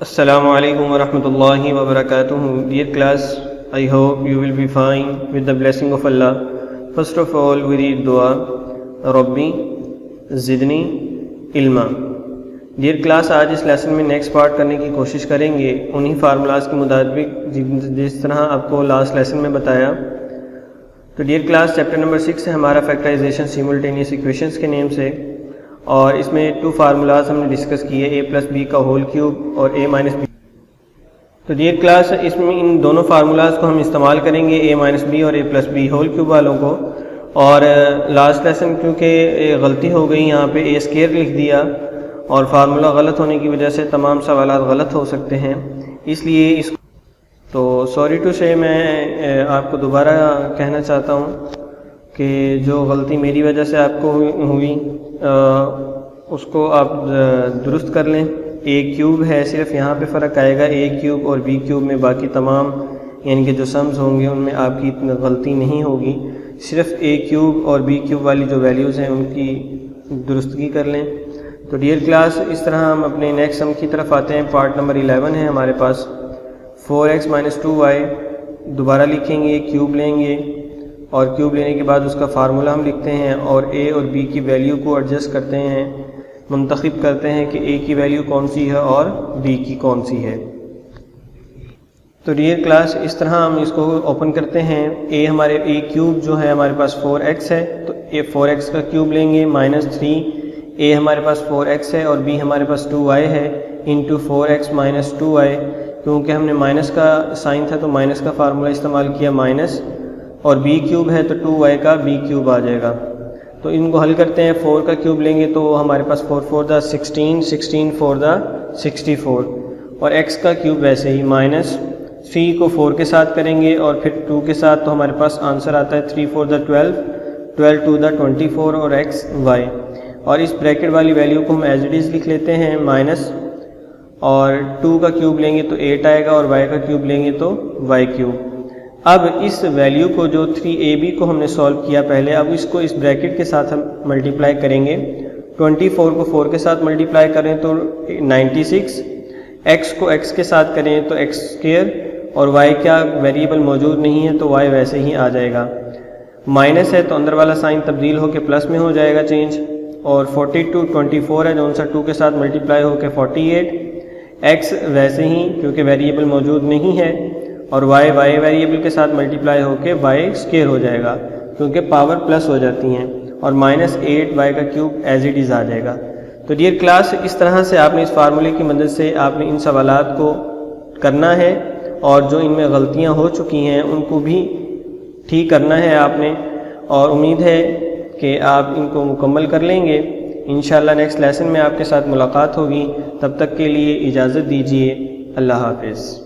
Assalamu alaikum wa rahmatullahi wa barakatuh. Dear class, I hope you will be fine with the blessing of Allah. First of all, we read dua, Rabbi Zidni Ilma. Dear class, آج اس lesson میں next part کرنے کی کوشش کریں گے انہی formulas کے مطابق جس طرح آپ کو لاسٹ لیسن میں بتایا. تو ڈیئر کلاس، چیپٹر نمبر 6 ہے ہمارا فیکٹرائزیشن سیملٹینیس ایکویشنز کے نیم سے، اور اس میں 2 فارمولاز ہم نے ڈسکس کیے، اے پلس بی کا ہول کیوب اور اے مائنس بی. تو ڈیئر کلاس، اس میں ان دونوں فارمولاز کو ہم استعمال کریں گے، اے مائنس بی اور اے پلس بی ہول کیوب والوں کو. اور لاسٹ لیسن کیونکہ غلطی ہو گئی، یہاں پہ اے اسکیئر لکھ دیا اور فارمولا غلط ہونے کی وجہ سے تمام سوالات غلط ہو سکتے ہیں، اس لیے اس تو سوری ٹو سے میں آپ کو دوبارہ کہنا چاہتا ہوں کہ جو غلطی میری وجہ سے آپ کو ہوئی اس کو آپ درست کر لیں. اے کیوب ہے، صرف یہاں پہ فرق آئے گا، اے کیوب اور بی کیوب میں باقی تمام یعنی کہ جو سمز ہوں گے ان میں آپ کی غلطی نہیں ہوگی، صرف اے کیوب اور بی کیوب والی جو ویلیوز ہیں ان کی درستگی کر لیں. تو ڈیئر کلاس، اس طرح ہم اپنے نیکسٹ سم کی طرف آتے ہیں. پارٹ نمبر 11 ہے ہمارے پاس. 4x - 2y دوبارہ لکھیں گے، کیوب لیں گے اور کیوب لینے کے بعد اس کا فارمولا ہم لکھتے ہیں اور اے اور بی کی ویلیو کو ایڈجسٹ کرتے ہیں، منتخب کرتے ہیں کہ اے کی ویلیو کون سی ہے اور بی کی کون سی ہے. تو ڈیئر کلاس، اس طرح ہم اس کو اوپن کرتے ہیں. اے ہمارے اے کیوب جو ہے ہمارے پاس 4x ہے، تو اے 4x کا کیوب لیں گے -3. اے ہمارے پاس 4x ہے اور بی ہمارے پاس 2y ہے، انٹو 4x - 2y. کیونکہ ہم نے مائنس کا سائن تھا تو مائنس کا فارمولا استعمال کیا مائنس، اور بی کیوب ہے تو 2y کا بی کیوب آ جائے گا. تو ان کو حل کرتے ہیں. 4 کا کیوب لیں گے تو ہمارے پاس 4 4 دا 16، 16 4 دا 64، اور x کا کیوب ویسے ہی -3 کو 4 کے ساتھ کریں گے اور پھر 2 کے ساتھ، تو ہمارے پاس آنسر آتا ہے 3 4 دا 12، 12 2 دا 24 اور x y. اور اس بریکٹ والی ویلیو کو ہم ایز اٹ از لکھ لیتے ہیں مائنس، اور 2 کا کیوب لیں گے تو 8 آئے گا اور y کا کیوب لیں گے تو y کیوب. اب اس ویلیو کو جو 3ab کو ہم نے سولو کیا پہلے، اب اس کو اس بریکٹ کے ساتھ ہم ملٹیپلائی کریں گے. 24 کو 4 کے ساتھ ملٹیپلائی کریں تو 96، x کو x کے ساتھ کریں تو x اسکیئر، اور y کیا ویریبل موجود نہیں ہے تو y ویسے ہی آ جائے گا. مائنس ہے تو اندر والا سائن تبدیل ہو کے پلس میں ہو جائے گا چینج، اور 42 24 ہے جو ان سا 2 کے ساتھ ملٹیپلائی ہو کے 48. x ویسے ہی کیونکہ ویریبل موجود نہیں ہے، اور y ویریبل کے ساتھ ملٹیپلائی ہو کے y اسکیئر ہو جائے گا کیونکہ پاور پلس ہو جاتی ہیں، اور -8 y کا کیوب ایز اٹ از آ جائے گا. تو ڈیئر کلاس، اس طرح سے آپ نے اس فارمولے کی مدد سے آپ نے ان سوالات کو کرنا ہے، اور جو ان میں غلطیاں ہو چکی ہیں ان کو بھی ٹھیک کرنا ہے آپ نے، اور امید ہے کہ آپ ان کو مکمل کر لیں گے. انشاءاللہ نیکسٹ لیسن میں آپ کے ساتھ ملاقات ہوگی. تب تک کے لیے اجازت دیجیے. اللہ حافظ.